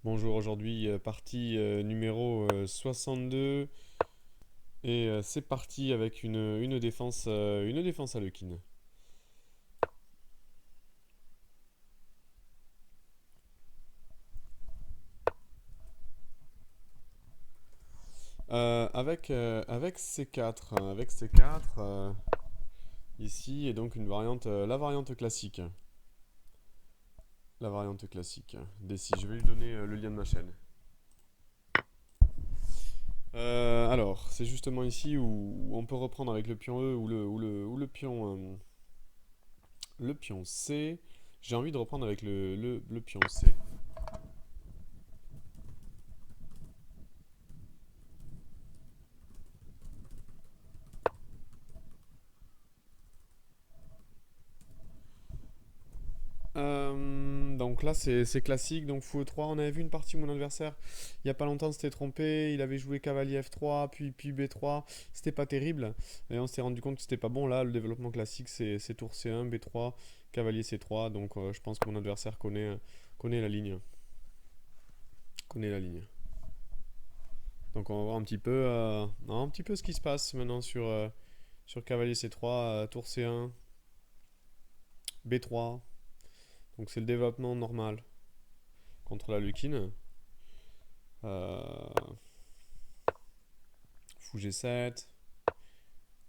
Bonjour, aujourd'hui partie numéro 62 et c'est parti avec une défense à Lequin. Avec C4, ici et donc une variante, la variante classique. La variante classique. D6, je vais lui donner le lien de ma chaîne. Alors, c'est justement ici où on peut reprendre avec le pion E le pion C. J'ai envie de reprendre avec le pion C. Donc là c'est classique, donc fou E3, on avait vu une partie où mon adversaire il y a pas longtemps s'était trompé, il avait joué cavalier F3 puis B3, c'était pas terrible et on s'est rendu compte que c'était pas bon. Là le développement classique c'est tour C1, B3, cavalier C3, donc je pense que mon adversaire connaît la ligne, connaît la ligne. Donc on va voir un petit peu ce qui se passe maintenant sur cavalier C3, tour C1, B3, donc c'est le développement normal contre la Lukine. Euh, Fou G7.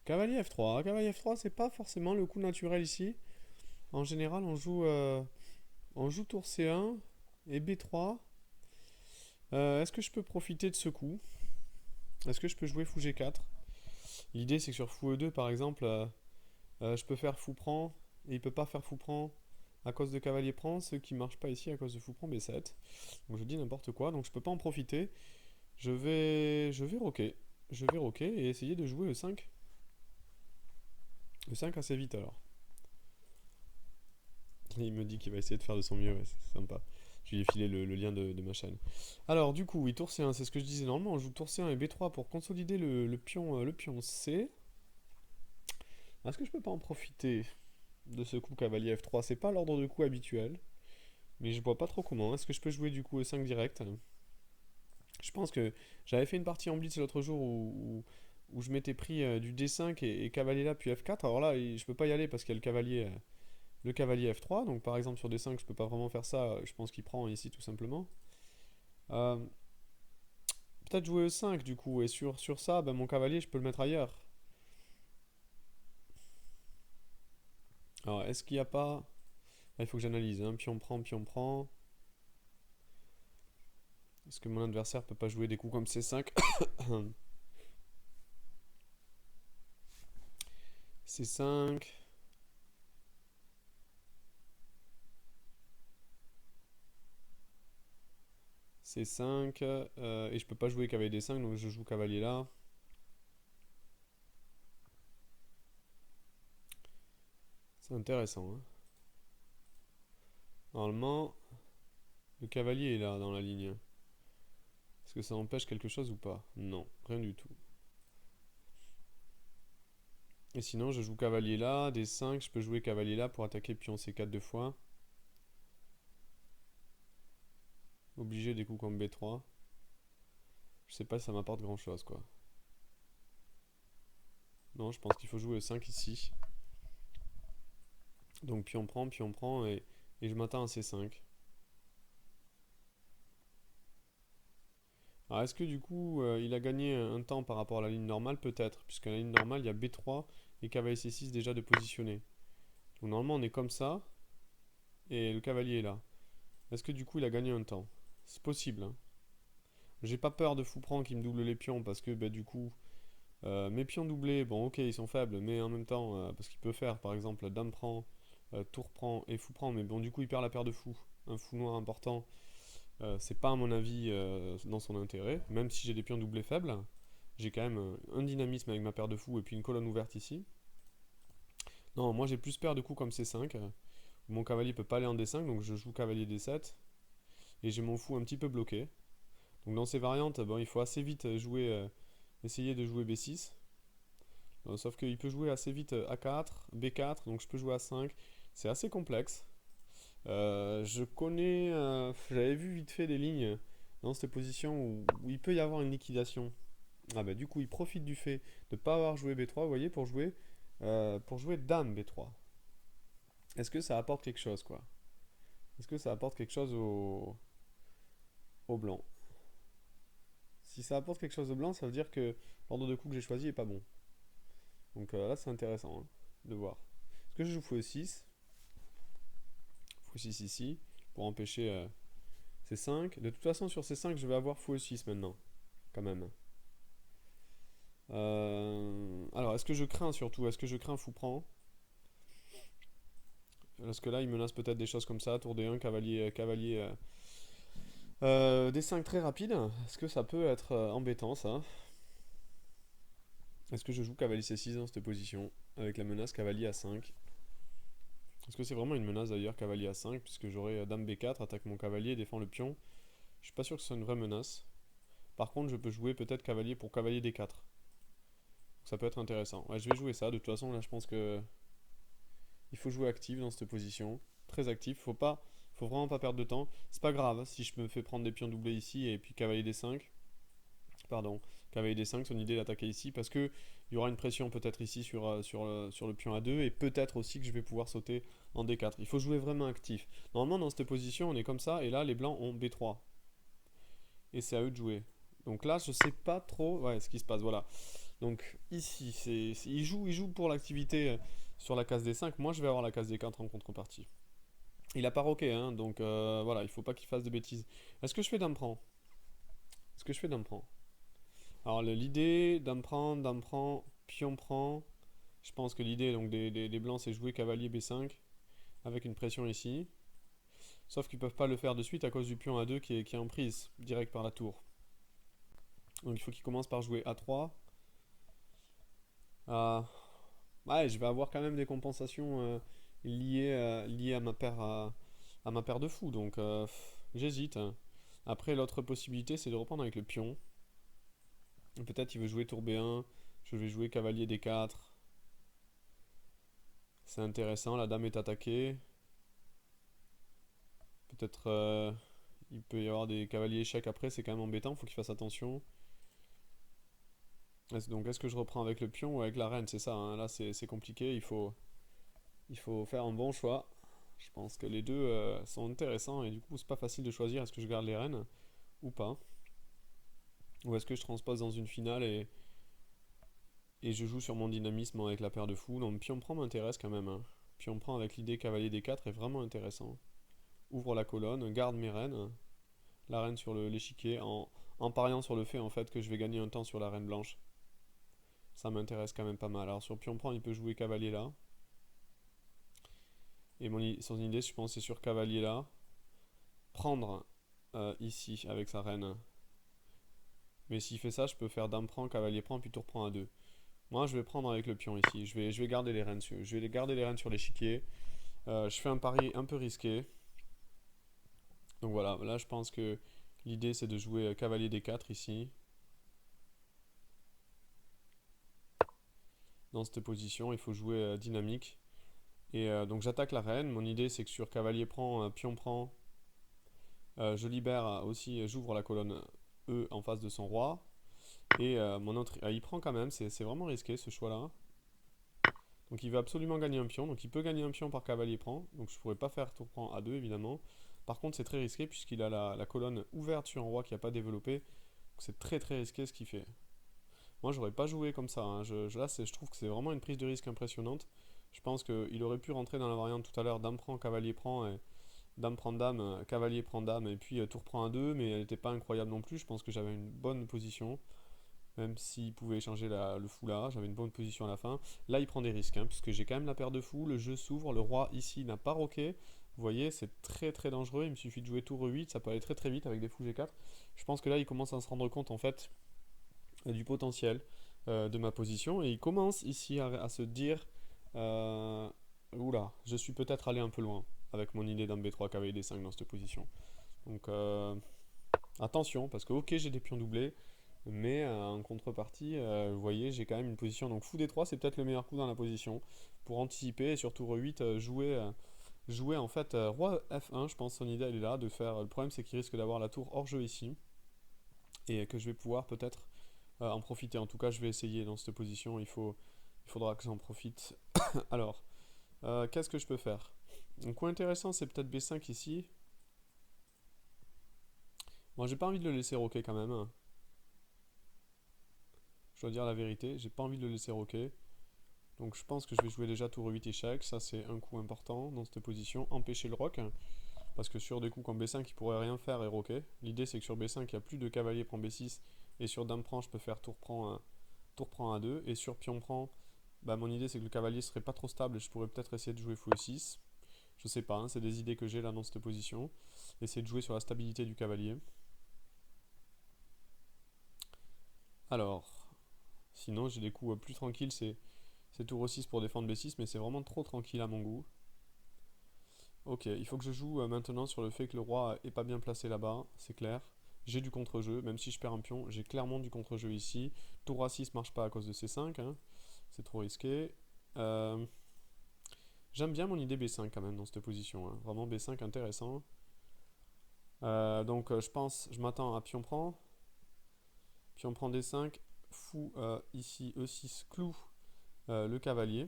Cavalier F3. Cavalier F3, c'est pas forcément le coup naturel ici. En général, on joue tour C1 et B3. Est-ce que je peux profiter de ce coup? Est-ce que je peux jouer fou G4? L'idée, c'est que sur fou E2, par exemple, je peux faire fou prend et il peut pas faire fou prend à cause de cavalier prend, ce qui marche pas ici à cause de fou prend B7. Donc je dis n'importe quoi, donc je peux pas en profiter. Je vais roquer. Je vais roquer et essayer de jouer E5. E5 assez vite alors. Il me dit qu'il va essayer de faire de son mieux, ouais, c'est sympa. Je lui ai filé le lien de ma chaîne. Alors, du coup, oui, tour C1, c'est ce que je disais. Normalement, on joue tour C1 et B3 pour consolider le pion C. Est-ce que je peux pas en profiter de ce coup cavalier F3? C'est pas l'ordre de coup habituel, mais je vois pas trop comment. Est-ce que je peux jouer du coup E5 direct? Je pense que j'avais fait une partie en blitz l'autre jour où je m'étais pris du D5 et cavalier là, puis F4. Alors là, je peux pas y aller parce qu'il y a le cavalier F3, donc par exemple sur D5 je peux pas vraiment faire ça, je pense qu'il prend ici tout simplement. Euh, Peut-être jouer E5 du coup, et sur ça, ben, mon cavalier je peux le mettre ailleurs. Alors est-ce qu'il n'y a pas... Ah, il faut que j'analyse, hein. Pion prend, pion prend. Est-ce que mon adversaire peut pas jouer des coups comme C5? C5, C5, et je peux pas jouer cavalier D5, donc je joue cavalier là. C'est intéressant, hein. Normalement, le cavalier est là dans la ligne. Est-ce que ça empêche quelque chose ou pas? Non, rien du tout. Et sinon, je joue cavalier là, D5, je peux jouer cavalier là pour attaquer pion C4 deux fois. Obligé des coups comme B3. Je sais pas si ça m'apporte grand chose quoi. Non, je pense qu'il faut jouer E5 ici. Donc pion prend et je m'attends à C5. Alors est-ce que du coup il a gagné un temps par rapport à la ligne normale? Peut-être, puisqu'à la ligne normale il y a B3 et cavalier C6 déjà de positionner. Donc normalement on est comme ça et le cavalier est là. Est-ce que du coup il a gagné un temps? C'est possible, hein. J'ai pas peur de fou prend qui me double les pions parce que bah, du coup mes pions doublés, bon ok ils sont faibles, mais en même temps, parce qu'il peut faire par exemple dame prend, tour prend et fou prend, mais bon du coup il perd la paire de fous. Un fou noir important, c'est pas à mon avis dans son intérêt, même si j'ai des pions doublés faibles, j'ai quand même un dynamisme avec ma paire de fous et puis une colonne ouverte ici. Non, moi j'ai plus paire de coups comme C5, où mon cavalier peut pas aller en D5, donc je joue cavalier D7, et j'ai mon fou un petit peu bloqué. Donc dans ces variantes, bon, il faut assez vite essayer de jouer B6. Sauf qu'il peut jouer assez vite A4, B4, donc je peux jouer A5. C'est assez complexe. Je connais, j'avais vu vite fait des lignes dans cette position où il peut y avoir une liquidation. Ah bah du coup, il profite du fait de ne pas avoir joué B3, vous voyez, pour jouer Dame B3. Est-ce que ça apporte quelque chose, quoi? Est-ce que ça apporte quelque chose au blanc? Si ça apporte quelque chose au blanc, ça veut dire que l'ordre de coups que j'ai choisi est pas bon. Donc là, c'est intéressant hein, de voir. Est-ce que je joue fou6? Fou6 ici, pour empêcher C5. De toute façon, sur C5, je vais avoir fou E6 maintenant, quand même. Alors, est-ce que je crains surtout? Est-ce que je crains fou prend? Parce que là, il menace peut-être des choses comme ça. Tour D1, cavalier, cavalier. D5 très rapide. Est-ce que ça peut être embêtant ça? Est-ce que je joue cavalier C6 dans cette position? Avec la menace cavalier A5. Est-ce que c'est vraiment une menace d'ailleurs, cavalier A5? Puisque j'aurai dame B4, attaque mon cavalier, défend le pion. Je suis pas sûr que ce soit une vraie menace. Par contre, je peux jouer peut-être cavalier pour cavalier D4. Ça peut être intéressant. Ouais, je vais jouer ça. De toute façon, là, je pense que il faut jouer actif dans cette position. Très actif. Faut vraiment pas perdre de temps. C'est pas grave si je me fais prendre des pions doublés ici et puis cavalier D5. Pardon, cavalier D5, son idée d'attaquer ici parce que il y aura une pression peut-être ici sur le pion A2 et peut-être aussi que je vais pouvoir sauter en D4. Il faut jouer vraiment actif. Normalement, dans cette position, on est comme ça et là, les blancs ont B3. Et c'est à eux de jouer. Donc là, je sais pas trop ce qui se passe. Voilà. Donc ici, il joue pour l'activité sur la case D5. Moi, je vais avoir la case D4 en contrepartie. Il a pas roqué, hein, donc voilà, il faut pas qu'il fasse de bêtises. Est-ce que je fais dame prend? Est-ce que je fais dame prend? Alors l'idée, dame prend, pion prend. Je pense que l'idée donc des blancs, c'est jouer cavalier B5 avec une pression ici. Sauf qu'ils peuvent pas le faire de suite à cause du pion A2 qui est en prise direct par la tour. Donc il faut qu'il commence par jouer A3. Ouais, je vais avoir quand même des compensations liées à ma paire de fous. Donc j'hésite. Après, l'autre possibilité, c'est de reprendre avec le pion. Peut-être il veut jouer tour B1. Je vais jouer cavalier D4. C'est intéressant, la dame est attaquée. Peut-être il peut y avoir des cavaliers échecs après, c'est quand même embêtant, faut qu'il fasse attention. Donc est-ce que je reprends avec le pion ou avec la reine? C'est ça, hein, là c'est compliqué, il faut faire un bon choix. Je pense que les deux sont intéressants et du coup c'est pas facile de choisir est-ce que je garde les reines ou pas. Ou est-ce que je transpose dans une finale et je joue sur mon dynamisme avec la paire de fous. Donc pion prend m'intéresse quand même, hein. Pion prend avec l'idée cavalier D4 est vraiment intéressant. Ouvre la colonne, garde mes reines. La reine sur l'échiquier en pariant sur le fait en fait que je vais gagner un temps sur la reine blanche. Ça m'intéresse quand même pas mal. Alors sur pion prend il peut jouer cavalier là. Et son idée je pense c'est sur cavalier là. Prendre ici avec sa reine. Mais s'il fait ça je peux faire dame prend, cavalier prend puis tour prend à 2. Moi je vais prendre avec le pion ici. Je vais garder les reines je vais garder les reines sur l'échiquier. Je fais un pari un peu risqué. Donc voilà, là je pense que l'idée c'est de jouer cavalier D4 ici. Dans cette position, il faut jouer dynamique. Et donc j'attaque la reine. Mon idée c'est que sur cavalier prend, pion prend, je libère aussi, j'ouvre la colonne E en face de son roi. Et mon entrée, il prend quand même, c'est vraiment risqué ce choix-là. Donc il veut absolument gagner un pion. Donc il peut gagner un pion par cavalier prend. Donc je pourrais pas faire tour prend A2 évidemment. Par contre c'est très risqué puisqu'il a la colonne ouverte sur un roi qui n'a pas développé. Donc c'est très très risqué ce qu'il fait. Moi j'aurais pas joué comme ça, hein. Là je trouve que c'est vraiment une prise de risque impressionnante. Je pense qu'il aurait pu rentrer dans la variante tout à l'heure dame prend, cavalier prend, et dame prend dame, cavalier prend dame, et puis tour prend un 2, mais elle n'était pas incroyable non plus. Je pense que j'avais une bonne position, même s'il pouvait échanger le fou là, j'avais une bonne position à la fin. Là il prend des risques, hein, puisque j'ai quand même la paire de fous, le jeu s'ouvre, le roi ici n'a pas roqué. Vous voyez, c'est très très dangereux, il me suffit de jouer tour E8, ça peut aller très très vite avec des fous G4. Je pense que là il commence à se rendre compte en fait du potentiel de ma position et il commence ici à se dire oula, je suis peut-être allé un peu loin avec mon idée d'un B3 cavalier D5 dans cette position. Donc attention parce que ok j'ai des pions doublés mais en contrepartie vous voyez j'ai quand même une position donc fou D3 c'est peut-être le meilleur coup dans la position pour anticiper et sur tour E8 jouer jouer en fait roi F1. Je pense son idée elle est là de faire. Le problème c'est qu'il risque d'avoir la tour hors jeu ici et que je vais pouvoir peut-être en profiter. En tout cas, je vais essayer dans cette position. Il faudra que j'en profite. Alors, qu'est-ce que je peux faire? Un coup intéressant, c'est peut-être B5 ici. Bon, j'ai pas envie de le laisser roquer quand même, hein. Je dois dire la vérité, j'ai pas envie de le laisser roquer. Donc je pense que je vais jouer déjà tour 8 échec. Ça, c'est un coup important dans cette position. Empêcher le roc. Parce que sur des coups comme B5, il pourrait rien faire et roquer. L'idée, c'est que sur B5, il n'y a plus de cavalier prend B6. Et sur dame prend, je peux faire tour prend A2. Et sur pion prend, bah, mon idée, c'est que le cavalier serait pas trop stable. Et je pourrais peut-être essayer de jouer fou E6. Je sais pas, hein, c'est des idées que j'ai là dans cette position. Essayer de jouer sur la stabilité du cavalier. Alors, sinon, j'ai des coups plus tranquilles. C'est tour E6 pour défendre B6. Mais c'est vraiment trop tranquille à mon goût. Ok, il faut que je joue maintenant sur le fait que le roi est pas bien placé là-bas, c'est clair. J'ai du contre-jeu, même si je perds un pion, j'ai clairement du contre-jeu ici. Tour A6 marche pas à cause de C5, hein. C'est trop risqué. Euh, J'aime bien mon idée B5 quand même dans cette position, hein. Vraiment B5 intéressant. Donc je pense, je m'attends à pion prend D5, fou ici E6 clou le cavalier.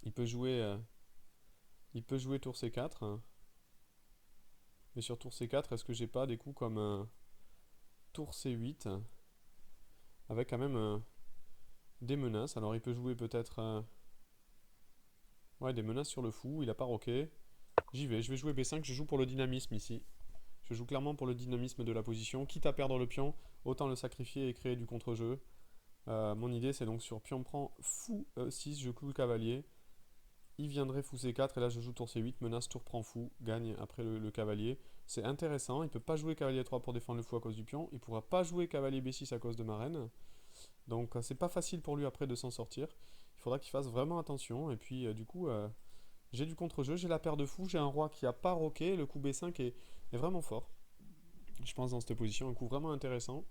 Il peut jouer, euh, il peut jouer tour C4, hein. Mais sur tour C4, est-ce que j'ai pas des coups comme tour C8 avec quand même des menaces? Alors il peut jouer peut-être ouais, des menaces sur le fou, il a pas roqué. J'y vais, je vais jouer B5, je joue pour le dynamisme ici. Je joue clairement pour le dynamisme de la position. Quitte à perdre le pion, autant le sacrifier et créer du contre-jeu. Mon idée c'est donc sur pion prend fou E6, je cloue le cavalier. Il viendrait fou C4 et là je joue tour C8, menace tour prend fou, gagne après le cavalier. C'est intéressant, il peut pas jouer cavalier 3 pour défendre le fou à cause du pion, il pourra pas jouer cavalier B6 à cause de ma reine. Donc c'est pas facile pour lui après de s'en sortir. Il faudra qu'il fasse vraiment attention. Et puis du coup, j'ai du contre-jeu, j'ai la paire de fou, j'ai un roi qui a pas roqué. Le coup B5 est vraiment fort. Je pense dans cette position, un coup vraiment intéressant.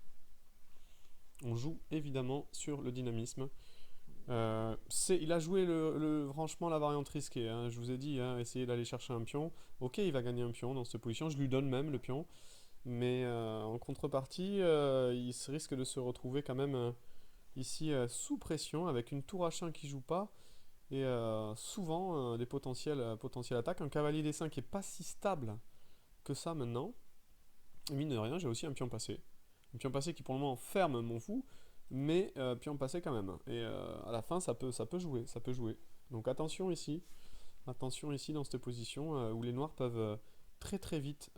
On joue évidemment sur le dynamisme. Il a joué franchement la variante risquée, hein. Je vous ai dit, hein, essayer d'aller chercher un pion. Ok, il va gagner un pion dans cette position. Je lui donne même le pion. Mais en contrepartie, il risque de se retrouver quand même ici sous pression avec une tour H1 qui joue pas et souvent des potentielles attaques. Un cavalier D5 qui est pas si stable que ça maintenant. Et mine de rien, j'ai aussi un pion passé. Un pion passé qui pour le moment ferme mon fou, mais pion passé quand même. Et à la fin, ça peut jouer, ça peut jouer. Donc attention ici dans cette position où les noirs peuvent très très vite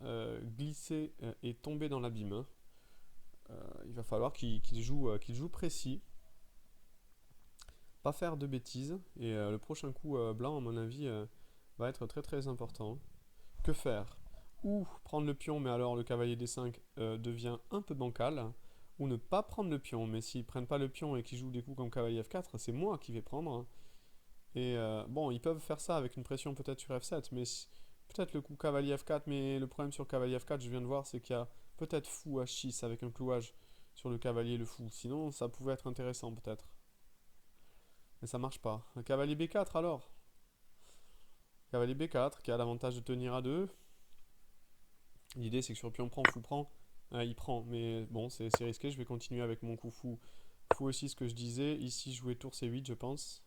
glisser et tomber dans l'abîme, hein. Il va falloir qu'il joue précis, pas faire de bêtises. Et le prochain coup blanc, à mon avis, va être très très important. Que faire? Ou prendre le pion, mais alors le cavalier D5 devient un peu bancal. Ou ne pas prendre le pion, mais s'ils prennent pas le pion et qu'ils jouent des coups comme cavalier F4, c'est moi qui vais prendre. Et bon, ils peuvent faire ça avec une pression peut-être sur F7, mais peut-être le coup cavalier F4, mais le problème sur cavalier F4, je viens de voir, c'est qu'il y a peut-être fou H6 avec un clouage sur le cavalier et le fou. Sinon, ça pouvait être intéressant peut-être. Mais ça marche pas. Un cavalier B4 alors. Cavalier B4 qui a l'avantage de tenir à 2. L'idée c'est que sur pion prend, fou prend, il prend. Mais bon, c'est risqué. Je vais continuer avec mon coup fou. Fou aussi ce que je disais. Ici, jouer tour C8, je pense.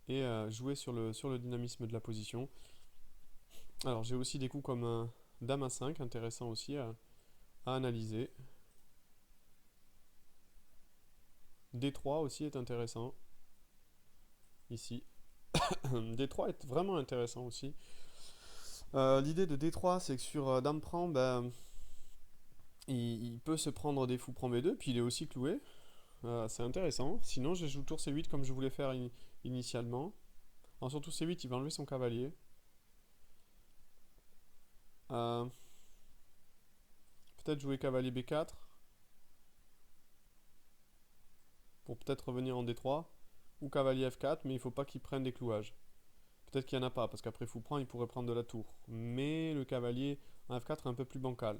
Et jouer sur le dynamisme de la position. Alors, j'ai aussi des coups comme dame A5, intéressant aussi à analyser. D3 aussi est intéressant. Ici. D3 est vraiment intéressant aussi. L'idée de D3, c'est que sur Dame prend, ben, il peut se prendre des fous prend B2, puis il est aussi cloué. C'est intéressant. Sinon, je joue tour C8 comme je voulais faire initialement. Alors, sur tour C8, il va enlever son cavalier. Euh, Peut-être jouer cavalier B4 pour peut-être revenir en D3. Ou cavalier F4, mais il faut pas qu'il prenne des clouages. Peut-être qu'il n'y en a pas, parce qu'après fou prend, il pourrait prendre de la tour. Mais le cavalier en F4 est un peu plus bancal.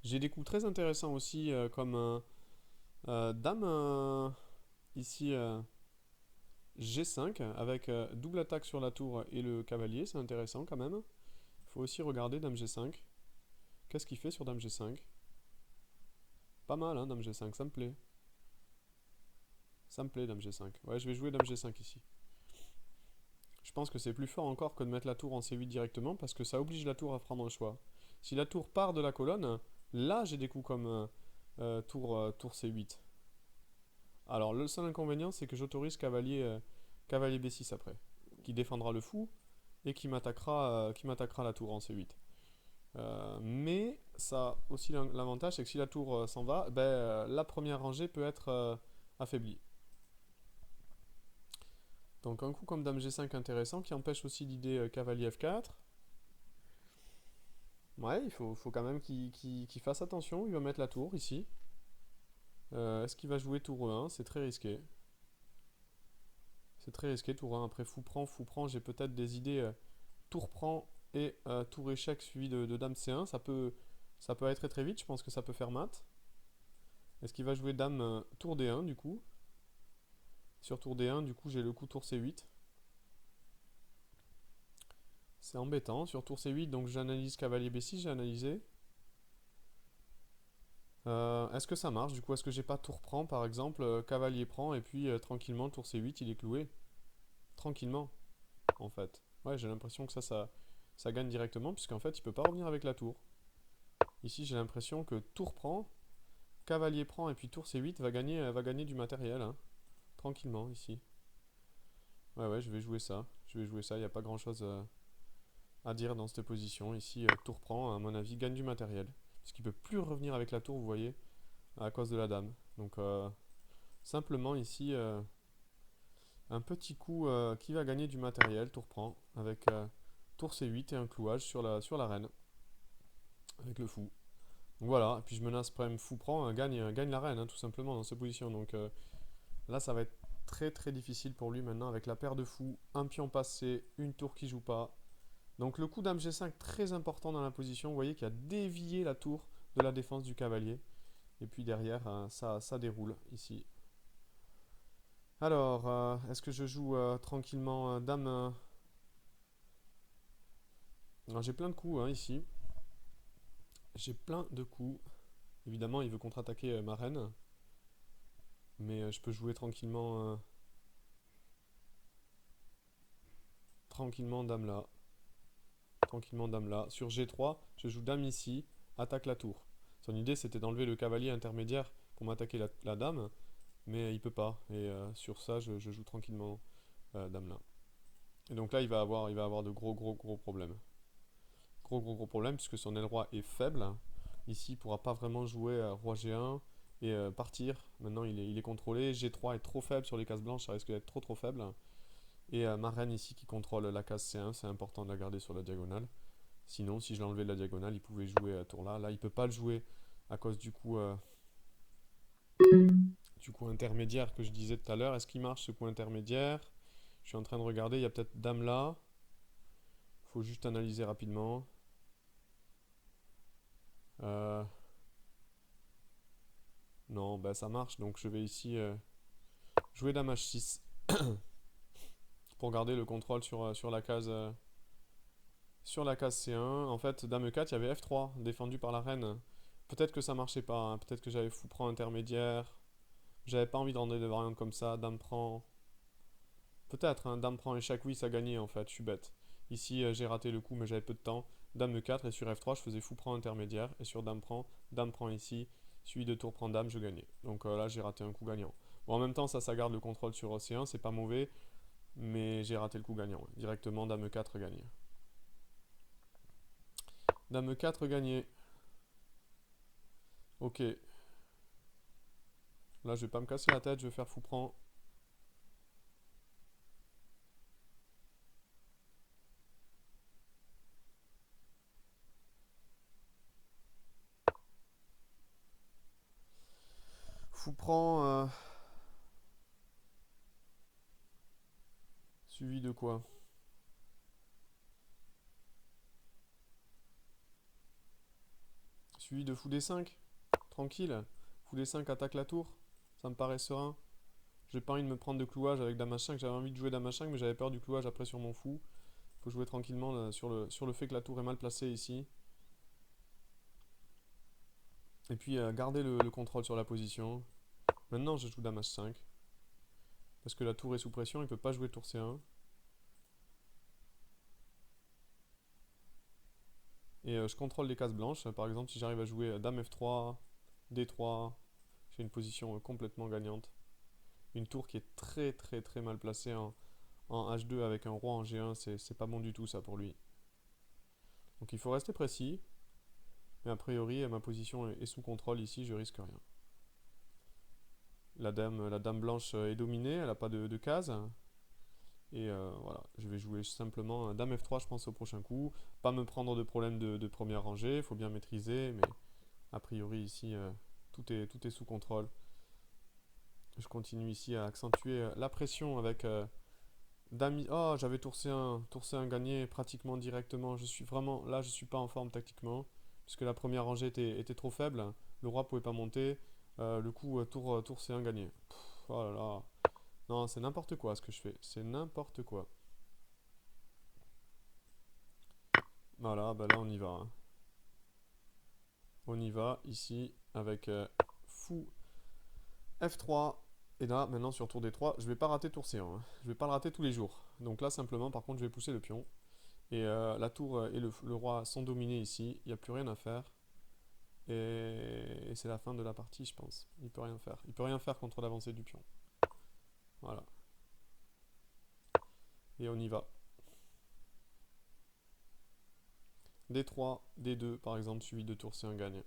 J'ai des coups très intéressants aussi, comme Dame ici G5 avec double attaque sur la tour et le cavalier, c'est intéressant quand même. Il faut aussi regarder Dame G5. Qu'est-ce qu'il fait sur Dame G5? Pas mal, hein, Dame G5, ça me plaît. Ça me plaît, Dame G5. Ouais, je vais jouer Dame G5 ici. Je pense que c'est plus fort encore que de mettre la tour en C8 directement parce que ça oblige la tour à prendre un choix. Si la tour part de la colonne, là j'ai des coups comme tour C8. Alors le seul inconvénient c'est que j'autorise cavalier B6 après, qui défendra le fou et qui m'attaquera la tour en C8. Mais ça a aussi l'avantage c'est que si la tour s'en va, ben, la première rangée peut être affaiblie. Donc un coup comme Dame G5 intéressant qui empêche aussi l'idée cavalier F4. Ouais, il faut quand même qu'il fasse attention. Il va mettre la tour ici. Est-ce qu'il va jouer tour E1? C'est très risqué. C'est très risqué tour 1. Après fou prend. J'ai peut-être des idées tour prend et tour échec suivi de Dame C1. Ça peut aller très très vite. Je pense que ça peut faire mat. Est-ce qu'il va jouer Dame tour D1 du coup? Sur tour D1, du coup, j'ai le coup tour C8. C'est embêtant. Sur tour C8, donc j'analyse cavalier B6, j'ai analysé. Est-ce que ça marche? Du coup, est-ce que j'ai pas tour prend par exemple, cavalier prend et puis tranquillement tour C8 il est cloué? Tranquillement, en fait. Ouais, j'ai l'impression que ça gagne directement puisqu'en fait il peut pas revenir avec la tour. Ici, j'ai l'impression que tour prend, cavalier prend et puis tour C8 va gagner du matériel, hein. Tranquillement ici. Ouais, ouais, je vais jouer ça. Je vais jouer ça, il n'y a pas grand-chose à dire dans cette position. Ici, tour prend, à mon avis, gagne du matériel. Puisqu'il peut plus revenir avec la tour, vous voyez, à cause de la dame. Donc, simplement ici, un petit coup qui va gagner du matériel, tour prend, avec tour C8 et un clouage sur la reine, avec le fou. Donc voilà, et puis je menace même fou prend, gagne la reine, hein, tout simplement, dans cette position. Donc là, ça va être très très difficile pour lui maintenant, avec la paire de fous, un pion passé, une tour qui joue pas. Donc le coup Dame G5, très important dans la position, vous voyez qu'il a dévié la tour de la défense du cavalier. Et puis derrière, ça déroule ici. Alors, est-ce que je joue tranquillement Dame Alors, j'ai plein de coups hein, ici. J'ai plein de coups. Évidemment, il veut contre-attaquer ma reine. Mais je peux jouer tranquillement Dame là. Tranquillement Dame là. Sur G3, je joue Dame ici, attaque la tour. Son idée, c'était d'enlever le cavalier intermédiaire pour m'attaquer la Dame. Mais il peut pas. Et sur ça, je joue tranquillement Dame là. Et donc là, il va avoir de gros gros gros problèmes. Gros gros gros problèmes puisque son aile roi est faible. Ici, il ne pourra pas vraiment jouer roi G1 et partir. Maintenant, il est contrôlé. G3 est trop faible sur les cases blanches, ça risque d'être trop trop faible. Et ma reine ici qui contrôle la case C1, c'est important de la garder sur la diagonale. Sinon, si je l'enlevais de la diagonale, il pouvait jouer à tour là. Là, il peut pas le jouer à cause du coup intermédiaire que je disais tout à l'heure. Est-ce qu'il marche ce coup intermédiaire? Je suis en train de regarder, il y a peut-être dame là. Il faut juste analyser rapidement. Euh, non, bah ça marche. Donc je vais ici jouer dame H6 pour garder le contrôle sur la case C1. En fait, dame E4, il y avait F3 défendu par la reine. Peut-être que ça marchait pas, hein. Peut-être que j'avais fou prend intermédiaire. J'avais pas envie de rendre des variantes comme ça. Dame prend. Peut-être, hein, dame prend échec, oui, ça gagnait en fait. Je suis bête. Ici, j'ai raté le coup, mais j'avais peu de temps. Dame E4 et sur F3, je faisais fou prend intermédiaire. Et sur dame prend ici. Suivi de tour prend dame, je gagnais. Donc là, j'ai raté un coup gagnant. Bon, en même temps, ça garde le contrôle sur C1, c'est pas mauvais. Mais j'ai raté le coup gagnant, ouais. Directement, dame E4 gagné. Dame E4 gagné. Ok. Là, je vais pas me casser la tête, je vais faire fou prend. Fou prend. Suivi de quoi? Suivi de fou D5. Tranquille. Fou D5 attaque la tour. Ça me paraît serein. J'ai pas envie de me prendre de clouage avec Dame H5. J'avais envie de jouer Dame H5, mais j'avais peur du clouage après sur mon fou. Faut jouer tranquillement là, sur le fait que la tour est mal placée ici. Et puis garder le contrôle sur la position. Maintenant, je joue Dame H5. Parce que la tour est sous pression, il peut pas jouer tour C1. Et je contrôle les cases blanches. Par exemple, si j'arrive à jouer Dame F3, D3, j'ai une position complètement gagnante. Une tour qui est très très très mal placée en H2 avec un roi en G1, c'est pas bon du tout ça pour lui. Donc il faut rester précis. Mais a priori, ma position est sous contrôle ici, je risque rien. La dame blanche est dominée, elle n'a pas de case. Et voilà, je vais jouer simplement Dame F3, je pense, au prochain coup. Pas me prendre de problème de première rangée, il faut bien maîtriser, mais a priori ici, tout est sous contrôle. Je continue ici à accentuer la pression avec Dame. Oh, j'avais tour C1 gagné pratiquement directement. Je suis vraiment là, je suis pas en forme tactiquement, puisque la première rangée était trop faible. Le roi pouvait pas monter. Le coup, tour C1 gagné. Pff, oh là là. Non, c'est n'importe quoi ce que je fais. C'est n'importe quoi. Voilà, bah là on y va, hein. On y va ici avec fou F3. Et là, maintenant sur tour D3, je vais pas rater tour C1, hein. Je vais pas le rater tous les jours. Donc là, simplement, par contre, je vais pousser le pion. Et la tour et le roi sont dominés ici. Il n'y a plus rien à faire. Et c'est la fin de la partie, je pense. Il peut rien faire. Il peut rien faire contre l'avancée du pion. Voilà. Et on y va. D3, D2, par exemple, suivi de tour C1 gagne.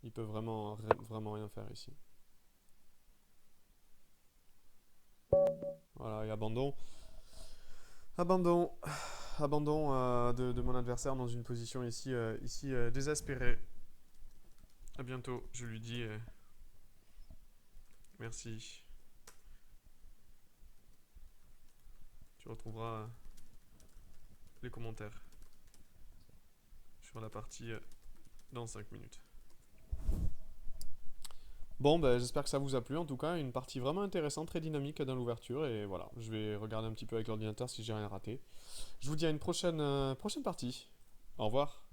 Il peut vraiment rien faire ici. Voilà, et abandon. Abandon. Abandon de mon adversaire dans une position ici désespérée. À bientôt, je lui dis merci. Tu retrouveras les commentaires sur la partie dans 5 minutes. Bon, ben, j'espère que ça vous a plu. En tout cas, une partie vraiment intéressante, très dynamique dans l'ouverture. Et voilà, je vais regarder un petit peu avec l'ordinateur si j'ai rien raté. Je vous dis à une prochaine partie. Au revoir.